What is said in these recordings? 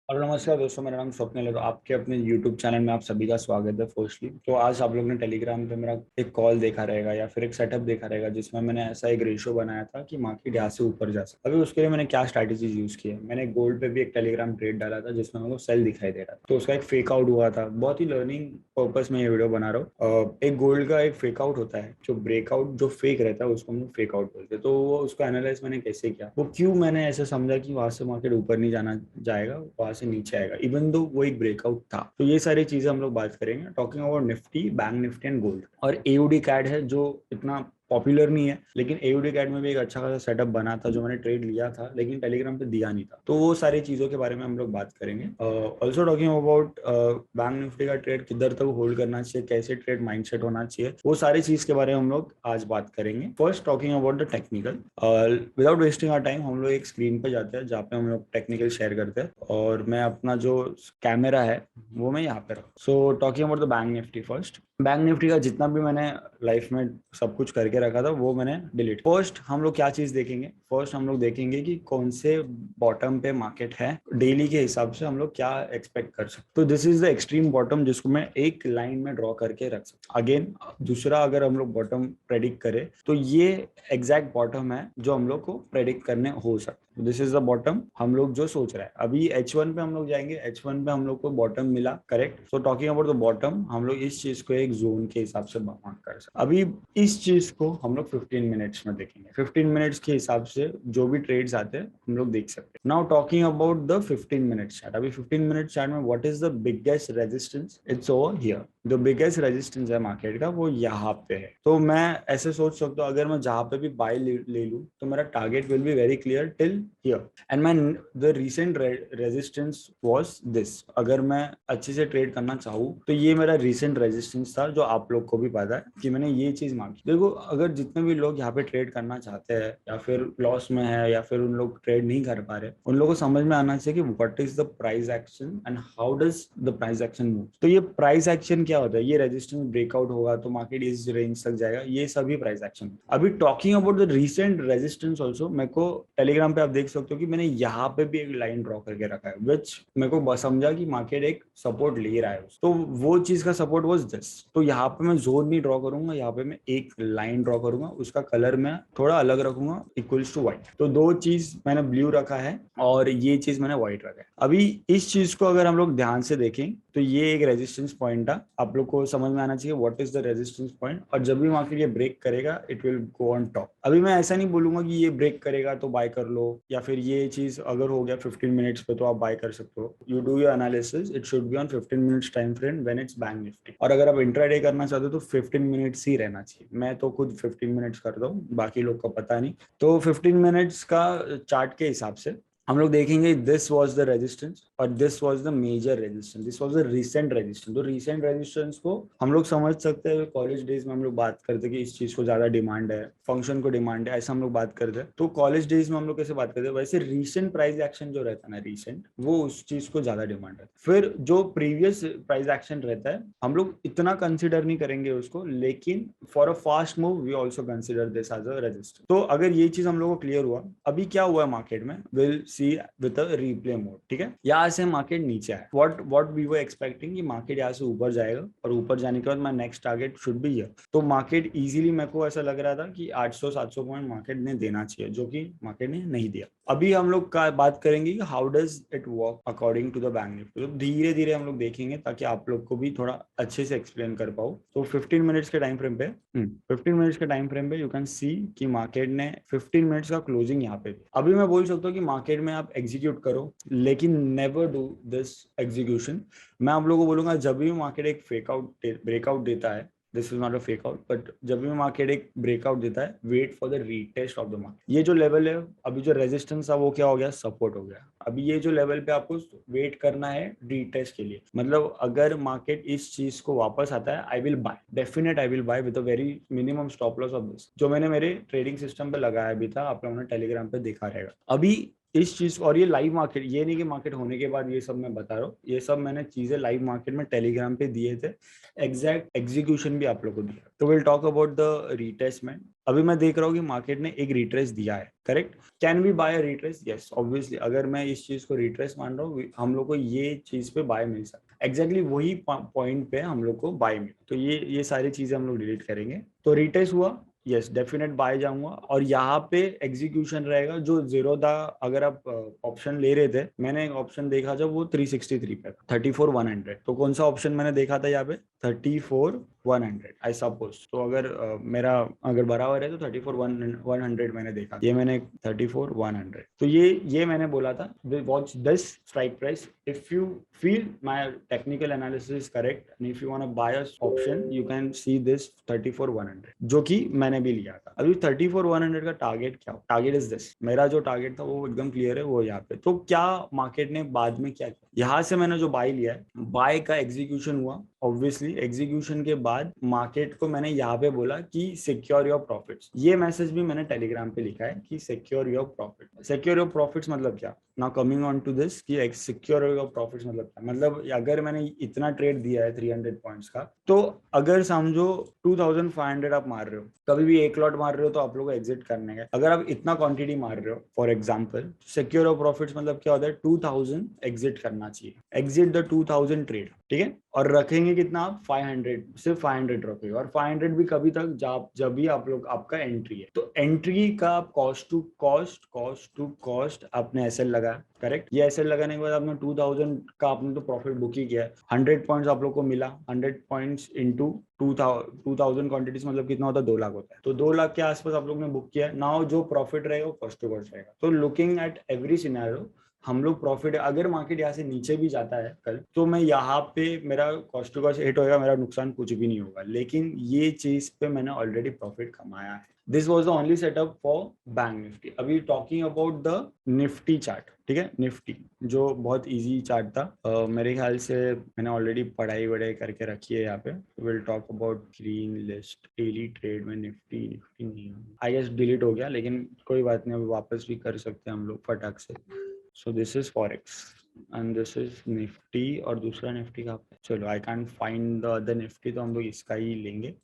और नमस्कार दोस्तों, मेरा नाम स्वप्निल है। तो आपके अपने YouTube चैनल में आप सभी का स्वागत है। फर्स्टली तो आज आप लोग ने टेलीग्राम पे मेरा एक कॉल देखा रहेगा या फिर एक सेटअप देखा रहेगा जिसमें मैंने ऐसा एक रेशियो बनाया था कि मार्केट यहाँ से ऊपर जा सके। अभी उसके लिए मैंने क्या स्ट्रैटेजीज यूज की है, मैंने गोल्ड पे भी एक टेलीग्राम ट्रेड डाला था जिसमें मेरे को सेल दिखाई दे रहा था, तो उसका एक फेक आउट हुआ था। बहुत ही लर्निंग पर्पस में ये वीडियो बना रहा हूँ। एक गोल्ड का एक फेक आउट होता है, जो ब्रेकआउट जो फेक रहता है उसको हम लोग फेक आउट बोलते हैं। तो वो उसको एनालाइज मैंने कैसे किया, वो क्यों मैंने ऐसे समझा कि वहां से मार्केट ऊपर नहीं जाना जाएगा, वहां से नीचे आएगा इवन दो वो एक ब्रेकआउट था। तो ये सारी चीजें हम लोग बात करेंगे, talking about Nifty, bank Nifty and gold. और एयूडी कैड है जो इतना पॉपुलर नहीं है, लेकिन एयूडी कैड में भी एक अच्छा खासा सेटअप बना था जो मैंने ट्रेड लिया था, लेकिन टेलीग्राम पे दिया नहीं था। तो वो सारी चीजों के बारे में हम लोग बात करेंगे। Also talking about bank Nifty का ट्रेड किधर तक होल्ड करना चाहिए, कैसे ट्रेड माइंडसेट होना चाहिए, वो सारी चीज के बारे में हम लोग आज बात करेंगे। First talking about the technical. Without wasting our time हम लोग एक स्क्रीन पे जाते हैं जहाँ पे हम लोग टेक्निकल शेयर करते हैं, और मैं अपना जो कैमरा है वो मैं यहाँ पे रखूँ। So talking about the bank Nifty first. Bank Nifty का जितना भी मैंने लाइफ में सब कुछ करके रखा था वो मैंने डिलीट। फर्स्ट हम लोग क्या चीज देखेंगे, फर्स्ट हम लोग देखेंगे कि कौन से बॉटम पे मार्केट है, डेली के हिसाब से हम लोग क्या एक्सपेक्ट कर सकते। तो this is the extreme bottom जिसको मैं एक लाइन में ड्रॉ करके रख सकता। अगेन दूसरा, अगर हम लोग बॉटम प्रेडिक्ट करें तो ये एग्जैक्ट बॉटम है जो हम लोग को प्रेडिक्ट करने हो सकता है। दिस इज द बॉटम हम लोग जो सोच रहे हैं। अभी H1 पे हम लोग जाएंगे, H1 पे हम लोग को बॉटम मिला, correct. So talking about the bottom, हम लोग इस चीज को एक जोन के हिसाब से मार्क कर सकते। अभी इस चीज को हम लोग 15 मिनट्स में देखेंगे। 15 मिनट्स के हिसाब से जो भी ट्रेड्स आते हैं हम लोग देख सकते हैं। Now talking about the 15 minute chart. अभी 15 मिनट चार्ट में what is the biggest resistance, it's over here. जो बिगेस्ट रेजिस्टेंस है मार्केट का वो यहाँ पे है। तो मैं ऐसे सोच सकता हूँ, अगर मैं जहाँ पे भी बाय ले लूँ तो मेरा target will be very clear till here, and my the recent resistance was this. अगर मैं अच्छे से ट्रेड करना चाहूँ तो ये मेरा रीसेंट रेजिस्टेंस था, जो आप लोग को भी पता है कि मैंने ये चीज मांगी। देखो, अगर जितने भी लोग यहाँ पे ट्रेड करना चाहते हैं या फिर लॉस में है या फिर उन लोग ट्रेड नहीं कर पा रहे, उन लोगों को समझ में आना चाहिए कि what is the price action and how does the price action move. तो ये प्राइस एक्शन क्या होता है, ये रेजिस्टेंस ब्रेकआउट होगा तो मार्केट इस रेंज तक जाएगा, ये सभी प्राइस एक्शन। अभी talking about the recent resistance also, मेरे को टेलीग्राम पे आप देख सकते हो कि मैंने यहाँ पे भी एक लाइन ड्रॉ करके रखा है, विच मेरे को समझा कि मार्केट एक सपोर्ट ले रहा है। तो वो चीज का सपोर्ट वाज दिस। तो यहाँ पे मैं जोन नहीं ड्रॉ करूंगा, यहाँ पे मैं एक लाइन ड्रॉ करूंगा, उसका कलर मैं थोड़ा अलग रखूंगा, इक्वल्स टू व्हाइट। तो दो चीज मैंने ब्लू रखा है और ये चीज मैंने व्हाइट रखा है। अभी इस चीज को अगर हम लोग ध्यान से देखें तो ये एक रेजिस्टेंस पॉइंट था। आप लोग को समझ में आना चाहिए what is the resistance point, और जब भी मार्केट ये ब्रेक करेगा it will go on top. अभी मैं ऐसा नहीं बोलूंगा कि ये ब्रेक करेगा तो बाय कर लो, या फिर ये चीज अगर हो गया 15 मिनट्स पे तो आप बाय कर सकते हो। You do your analysis, it should be on 15 minutes time frame when it's bank Nifty. और अगर आप इंट्राडे करना चाहते हो तो 15 मिनट्स ही रहना चाहिए। मैं तो खुद 15 मिनट्स करता हूँ, बाकी लोग का पता नहीं। तो 15 मिनट्स का चार्ट के हिसाब से हम लोग देखेंगे दिस वाज द रेजिस्टेंस और this was the major resistance, this was the recent resistance. तो रीसेंट रेजिस्टेंस को हम लोग समझ सकते हैं, कॉलेज डेज में हम लोग बात करते हैं कि इस चीज को ज्यादा डिमांड है, फंक्शन को डिमांड है, ऐसा हम लोग बात करते हैं। तो कॉलेज डेज में हम लोग कैसे बात करते हैं, वैसे रीसेंट प्राइस एक्शन जो रहता है ना, रीसेंट, वो उस चीज को ज्यादा डिमांड है। फिर जो प्रीवियस प्राइस एक्शन रहता है हम लोग इतना कंसिडर नहीं करेंगे उसको, लेकिन for a fast move we also consider this as a resistance. तो अगर ये चीज हम लोग को क्लियर हुआ, अभी क्या हुआ है मार्केट में, will see with a replay mode. ठीक है, यहाँ से मार्केट नीचे है, व्हाट वी वर एक्सपेक्टिंग कि मार्केट यहाँ से ऊपर जाएगा, और ऊपर जाने के बाद my next target should be here. तो मार्केट इजीली, मेरे को ऐसा लग रहा था कि 800-700 पॉइंट मार्केट ने देना चाहिए, जो कि मार्केट ने नहीं दिया। अभी हम लोग का बात करेंगे कि how does it work according to the bank Nifty. तो धीरे धीरे हम लोग देखेंगे ताकि आप लोग को भी थोड़ा अच्छे से एक्सप्लेन कर पाओ। तो 15 मिनट्स के टाइम फ्रेम पे 15 मिनट्स के टाइम फ्रेम पे यू कैन सी कि मार्केट ने 15 मिनट्स का क्लोजिंग यहाँ पे। अभी मैं बोल सकता हूँ कि मार्केट में आप एग्जीक्यूट करो, लेकिन नेवर डू दिस एग्जीक्यूशन। मैं आप लोगों को बोलूंगा, जब भी मार्केट एक फेकआउट ब्रेकआउट देता है, this is not a fake out, but जब भी मार्केट एक ब्रेकआउट देता है, wait for the retest of the market. ये जो लेवल है, अभी जो रेजिस्टेंस था वो क्या हो गया, सपोर्ट हो गया। अभी ये जो लेवल पे आपको वेट करना है रीटेस्ट के लिए, मतलब अगर मार्केट इस चीज को वापस आता है, I will buy, definite I will buy with a very minimum stop loss of this, जो मैंने मेरे ट्रेडिंग सिस्टम पे लगाया भी था, आप लोगों ने टेलीग्राम पे देखा रहेगा। अभी इस चीज, और ये लाइव मार्केट, ये नहीं कि मार्केट होने के बाद ये सब मैं बता रहा हूँ, ये सब मैंने चीजें लाइव मार्केट में टेलीग्राम पे दिए थे, एग्जैक्ट एग्जीक्यूशन भी आप लोग को दिया। तो will talk about the retracement. अभी मैं देख रहा हूँ कि मार्केट ने एक रिट्रेस दिया है, correct. Can we buy retrace? Yes obviously, अगर मैं इस चीज को रिट्रेस मान रहा हूँ, हम लोग को ये चीज पे बाय मिल सकता है, एग्जैक्टली वही पॉइंट पे हम लोग को बाय मिला। तो ये सारी चीजें हम लोग डिलीट करेंगे। तो रिट्रेस हुआ, यस डेफिनेट बाय जाऊंगा, और यहाँ पे एग्जीक्यूशन रहेगा जो जीरो था। अगर आप ऑप्शन ले रहे थे, मैंने एक ऑप्शन देखा जब वो 363 पे था, 34,100। तो कौन सा ऑप्शन मैंने देखा था यहाँ पे? 34,100 आई सपोज। तो अगर मेरा अगर बराबर है तो 34,100 मैंने देखा, ये मैंने 34,100। तो ये मैंने बोला था watch this strike price if you feel my technical analysis is correct and if you want to buy a option you can see this 34,100, जो कि मैंने भी लिया था। अभी 34,100 का टारगेट क्या हो? टारगेट इज दिस, मेरा जो टारगेट था वो एकदम क्लियर है, वो यहाँ पे। तो क्या मार्केट ने बाद में क्या किया? यहाँ से मैंने जो बाय लिया है, बाय का एग्जीक्यूशन हुआ। ऑब्वियसली एग्जीक्यूशन के बाद मार्केट को मैंने यहाँ पे बोला कि सिक्योर योर प्रॉफिट्स। ये मैसेज भी मैंने टेलीग्राम पे लिखा है कि secure your profit. Secure your profits मतलब क्या? Now coming on to this कि सिक्योर योर प्रॉफिट्स मतलब क्या? मतलब अगर मैंने इतना ट्रेड दिया है 300 पॉइंट्स का, तो अगर समझो 2,500 आप मार रहे हो, कभी भी एक लॉट मार रहे हो तो आप लोग को एग्जिट करने का, अगर आप इतना क्वांटिटी मार रहे हो for example, secure your profits मतलब क्या होता है? 2,000 एग्जिट करना चाहिए, एग्जिट द 2,000 ट्रेड, ठीक है। और रखेंगे कितना आप? 500, सिर्फ 500 रखेगा, और 500 भी कभी तक जब भी आप लोग आपका एंट्री है। तो एंट्री का आप कॉस्ट टू कॉस्ट आपने एसएल लगा, करेक्ट। ये एसएल लगाने के बाद आपने 2,000 का आपने तो प्रॉफिट बुक ही किया है। 100 पॉइंट्स आप लोग को मिला, 100 पॉइंट्स इंटू 2,000 क्वांटिटीज मतलब कितना होता है? 2 लाख होता है। तो 2 लाख के आसपास आप लोग ने बुक किया है। नाउ जो प्रॉफिट रहेगा वो कॉस्ट टू कॉस्ट रहेगा। तो लुकिंग एट एवरी सिनेरियो, हम लोग प्रॉफिट, अगर मार्केट यहाँ से नीचे भी जाता है कल, तो मैं यहाँ पे मेरा कॉस्ट टू कॉस्ट हिट होगा, मेरा नुकसान कुछ भी नहीं होगा, लेकिन ये चीज पे मैंने ऑलरेडी प्रॉफिट कमाया है। This was the only setup for bank nifty. अभी talking about the nifty chart, ठीक है। निफ्टी जो बहुत इजी चार्ट था, मेरे ख्याल से मैंने ऑलरेडी पढ़ाई वढ़ाई करके रखी है यहाँ पे। Will talk about green list daily trade में निफ्टी नहीं, आई गेस डिलीट हो गया, लेकिन कोई बात नहीं, अभी वापस भी कर सकते हैं हम लोग फटाक से। So this is forex and this is Nifty, और दूसरा निफ्टी का चलो I can't find the other Nifty, तो हम लोग इसका ही लेंगे।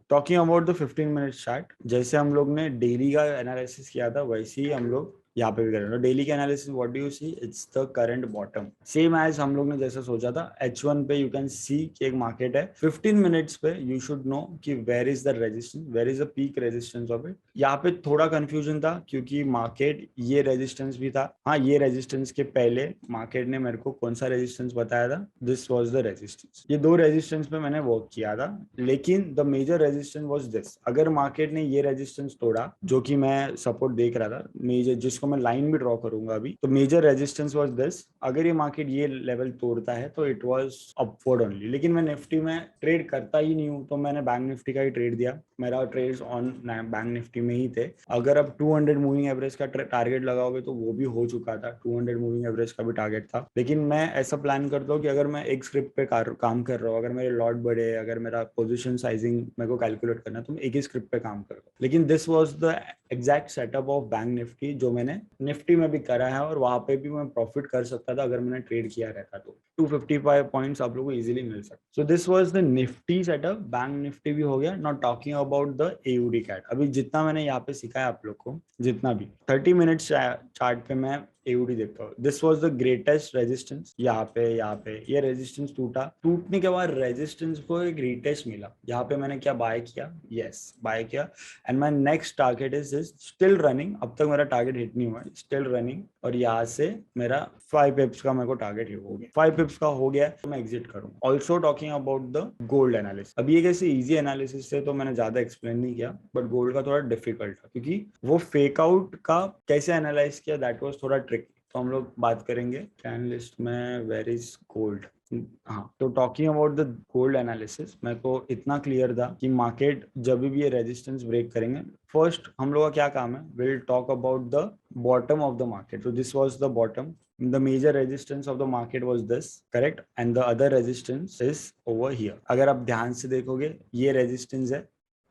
Talking about the 15 minute chart, जैसे हम लोग ने डेली का एनालिसिस किया था वैसे ही हम लोग यहाँ पे भी करेंगे। डेली के analysis what do you see? It's the current bottom, same as हम लोग ने जैसा सोचा था। H1 पे यू कैन सी कि एक मार्केट है। 15 मिनट्स पे यू शुड नो कि where is the resistance, where is the peak resistance of it. यहाँ पे थोड़ा कंफ्यूजन था क्योंकि मार्केट ये रेजिस्टेंस भी था, हाँ ये रेजिस्टेंस के पहले मार्केट ने मेरे को कौन सा रेजिस्टेंस बताया था? This was the resistance. ये दो रेजिस्टेंस पे मैंने वर्क किया था, लेकिन the major resistance was this. अगर मार्केट ने ये रेजिस्टेंस तोड़ा, जो कि मैं सपोर्ट देख रहा था मेजर, जिसको मैं लाइन भी ड्रॉ करूंगा अभी, तो मेजर रेजिस्टेंस वाज दिस। अगर ये मार्केट ये लेवल तोड़ता है तो इट वाज अपवर्ड ओनली। लेकिन मैं निफ्टी में ट्रेड करता ही नहीं हूँ, तो मैंने बैंक निफ्टी का ही ट्रेड दिया। मेरा ट्रेड्स ऑन बैंक निफ्टी में ही थे। अगर आप 200 मूविंग एवरेज का टारगेट लगाओगे तो वो भी हो चुका था, 200 मूविंग एवरेज का भी टारगेट था। लेकिन मैं ऐसा प्लान करता हूँ कि अगर मैं एक स्क्रिप्ट पे काम कर रहा हूँ, अगर मेरे लॉट बड़े, अगर मेरा पोजीशन साइजिंग मेरे को कैलकुलेट करना है, तो मैं एक ही स्क्रिप्ट पे काम कर रहा हूँ। लेकिन this was the exact setup of bank Nifty जो मैंने निफ्टी में भी करा है, और वहां पे भी मैं प्रॉफिट कर सकता था अगर मैंने ट्रेड किया रहता तो। 255 पॉइंट्स आप लोगों को इजीली मिल सकते। So this was the Nifty setup. Bank Nifty भी हो गया। Not talking about the AUD CAD. अभी जितना मैंने यहाँ पे सिखाया आप लोग को, जितना भी 30 मिनट्स चार्ट पे मैं एयूडी देखता हूँ। This was the greatest resistance. यहाँ पे ये रेजिस्टेंस टूटा, टूटने के बाद रेजिस्टेंस को एक रिटेस्ट मिला। यहाँ पे मैंने क्या बाय किया? यस बाय किया। And my next target is still running. अब तक मेरा टारगेट हिट नहीं हुआ है, स्टिल रनिंग। और यहाँ से मेरा 5 पिप्स का मेरे को टारगेट हिट हो गया। 5 पिप्स का हो गया तो मैं एग्जिट करूंगा। Also talking about the gold analysis. अभी एक ऐसे इजी एनालिसिस है तो मैंने ज्यादा एक्सप्लेन नहीं किया, बट गोल्ड का थोड़ा डिफिकल्ट था क्योंकि वो फेक आउट का कैसे एनालाइज किया, दैट वाज थोड़ा ट्रिक। तो हम लोग बात करेंगे कैन लिस्ट में वेयर इज गोल्ड। हाँ, तो talking about the gold analysis, मेरे को इतना क्लियर था कि मार्केट जब भी ये रेजिस्टेंस ब्रेक करेंगे, फर्स्ट हम लोग का क्या काम है, will talk about the bottom of the market. तो this was the bottom, the major resistance of the market was this, correct, and the other resistance is over here। अगर आप ध्यान से देखोगे ये रेजिस्टेंस है,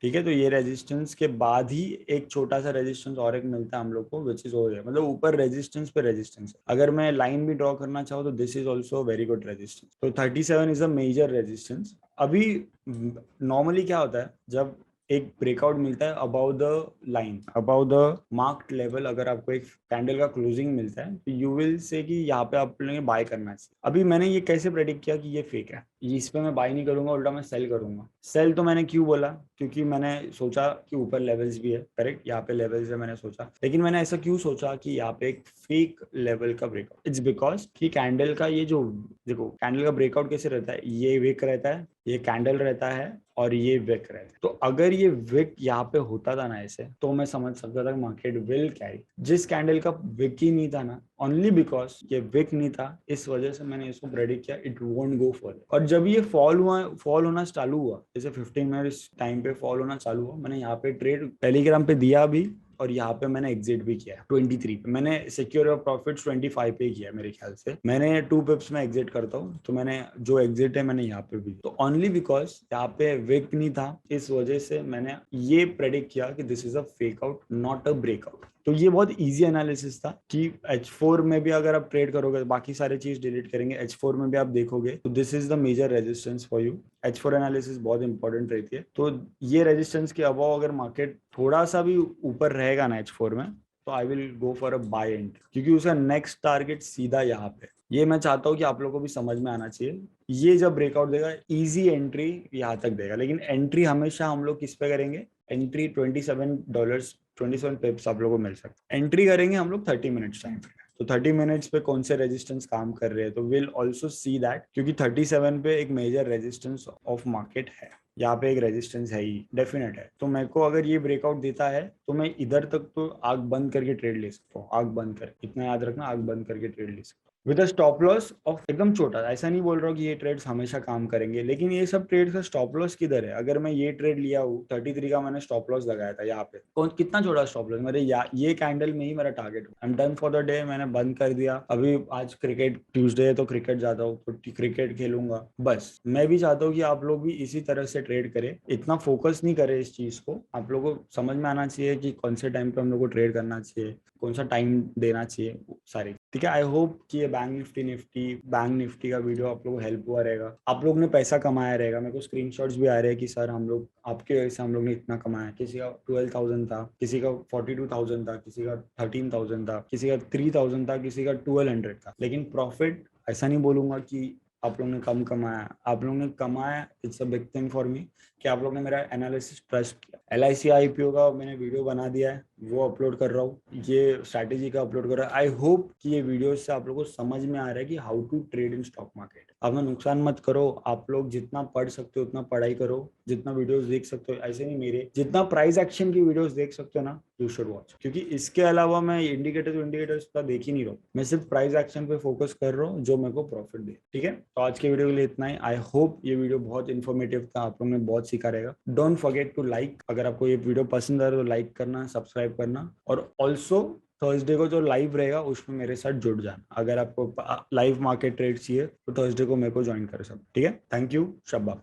ठीक है। तो ये रेजिस्टेंस के बाद ही एक छोटा सा रेजिस्टेंस और एक मिलता है हम लोग को, विच इज ओवर, मतलब ऊपर रेजिस्टेंस पे रेजिस्टेंस। अगर मैं लाइन भी ड्रॉ करना चाहूँ तो this is also very good resistance. तो 37 इज अ मेजर रेजिस्टेंस। अभी नॉर्मली क्या होता है, जब एक ब्रेकआउट मिलता है about the line, about the marked level, अगर आपको एक कैंडल का क्लोजिंग मिलता है तो यू विल से कि यहाँ पे आप लोगों ने बाय करना चाहिए। अभी मैंने ये कैसे प्रेडिक्ट किया कि ये फेक है, इस पे मैं बाय नहीं करूंगा, उल्टा मैं सेल करूंगा। सेल तो मैंने क्यों बोला, क्योंकि मैंने सोचा कि ऊपर लेवल्स भी है, करेक्ट, यहाँ पे लेवल्स है मैंने सोचा। लेकिन मैंने ऐसा क्यों सोचा कि यहाँ पे एक फेक लेवल का ब्रेकआउट, इट्स बिकॉज कि कैंडल का ये जो, देखो कैंडल का ब्रेकआउट कैसे रहता है, ये विक रहता है, ये कैंडल रहता है और ये विक रहता है। तो अगर ये विक यहाँ पे होता था ना ऐसे, तो मैं समझ सकता था मार्केट विल कैरी। जिस कैंडल का विक ही नहीं था ना, ओनली बिकॉज ये विक नहीं था, इस वजह से मैंने इसको प्रेडिक्ट किया इट वोंट गो फॉर। और जब ये फॉल होना चालू हुआ, जैसे 15 मिनट्स टाइम पे फॉल होना चालू हुआ, मैंने यहाँ पे ट्रेड टेलीग्राम पे दिया भी, और यहाँ पे मैंने एग्जिट भी किया 23 पे। मैंने सिक्योर योर प्रॉफिट्स 25 पे किया मेरे ख्याल से। मैंने 2 पिप्स में एग्जिट करता हूँ, तो मैंने जो एग्जिट है मैंने यहाँ पे भी, तो ओनली बिकॉज यहाँ पे विक नहीं था, इस वजह से मैंने ये प्रेडिक्ट किया कि this is a fake out, not a breakout. तो ये बहुत इजी एनालिसिस था कि H4 में भी अगर आप ट्रेड करोगे, बाकी सारे चीज डिलीट करेंगे, H4 में भी आप देखोगे तो this is the major resistance for you. H4 analysis बहुत इंपॉर्टेंट रहती है। तो ये रेजिस्टेंस के अबाव अगर मार्केट थोड़ा सा भी ऊपर रहेगा ना H4 में, तो I will go for a buy entry, क्योंकि उसका नेक्स्ट टारगेट सीधा यहाँ पे। ये मैं चाहता हूँ कि आप लोगों को भी समझ में आना चाहिए। ये जब ब्रेकआउट देगा, इजी एंट्री यहाँ तक देगा, लेकिन एंट्री हमेशा हम लोग किस पे करेंगे, एंट्री $27, 27 पिप्स आप लोगों को मिल सकता है। एंट्री करेंगे हम लोग 30 मिनट्स टाइम पे। तो 30 मिनट्स पे कौन से रेजिस्टेंस काम कर रहे हैं, तो विल ऑल्सो सी दैट, क्योंकि 37 पे एक मेजर रेजिस्टेंस ऑफ मार्केट है, यहाँ पे एक रेजिस्टेंस है ही, डेफिनेट है। तो मेरे को अगर ये ब्रेकआउट देता है तो मैं इधर तक तो आग बंद करके ट्रेड ले सकता हूँ, आग बंद कर, इतना याद रखना, आग बंद करके ट्रेड ले सकता हूँ with a stop loss of एकदम छोटा। ऐसा नहीं बोल रहा हूँ कि ये ट्रेड्स हमेशा काम करेंगे, लेकिन ये सब ट्रेड का स्टॉप लॉस किधर है। अगर मैं ये ट्रेड लिया हूँ 33 का, मैंने स्टॉप लॉस लगाया था यहाँ पे, कौन कितना छोटा स्टॉप लॉस, मेरे ये कैंडल में ही मेरा target, I am done for the day, मैंने बंद कर दिया। अभी आज क्रिकेट ट्यूसडे है तो क्रिकेट जाता हूँ, तो क्रिकेट खेलूंगा। बस मैं भी चाहता हूँ कि आप लोग भी इसी तरह से ट्रेड करें, इतना फोकस नहीं करें इस चीज को। आप लोगों को समझ में आना चाहिए कि कौन से टाइम पे हम लोग को ट्रेड करना चाहिए, कौन सा टाइम देना चाहिए, सारे, ठीक है। आई होप कि ये बैंक निफ्टी का वीडियो आप लोगों को हेल्प हुआ रहेगा, आप लोग ने पैसा कमाया रहेगा। मेरे को स्क्रीनशॉट्स भी आ रहे हैं कि सर हम लोग आपके वजह से हम लोग ने इतना कमाया। किसी का 12,000 था, किसी का 42,000 था, किसी का 13,000 था, किसी का 3,000 था, किसी का 1200 था। लेकिन प्रॉफिट ऐसा नहीं बोलूंगा कि आप लोगों ने कम कमाया, आप लोगों ने कमाया। It's a big thing for me कि आप लोगों ने मेरा एनालिसिस ट्रस्ट किया। LIC IPO का मैंने वीडियो बना दिया है, वो अपलोड कर रहा हूँ, ये स्ट्रैटेजी का अपलोड कर रहा है। आई होप कि ये वीडियो से आप लोगों को समझ में आ रहा है कि how to trade in stock market. अपना नुकसान मत करो, आप लोग जितना पढ़ सकते हो उतना पढ़ाई करो, जितना वीडियोस देख सकते हो, ऐसे नहीं मेरे जितना प्राइस एक्शन की वीडियोस देख सकते हो ना, यू शुड वॉच। क्योंकि इसके अलावा मैं इंडिकेटर्स का देख ही नहीं रहा हूँ, मैं सिर्फ प्राइस एक्शन पे फोकस कर रहा हूँ जो मेरे को प्रॉफिट दे, ठीक है। तो आज के वीडियो के लिए इतना ही। आई होप ये वीडियो बहुत इन्फॉर्मेटिव था, आप लोगों ने बहुत सीखा रहेगा। डोंट फॉरगेट टू लाइक, अगर आपको ये वीडियो पसंद आए तो लाइक करना, सब्सक्राइब करना, और ऑल्सो थर्सडे को जो लाइव रहेगा उसमें मेरे साथ जुड़ जाना। अगर आपको लाइव मार्केट ट्रेड चाहिए तो थर्सडे को मेरे को ज्वाइन कर सकते, ठीक है। Thank you, Shabba.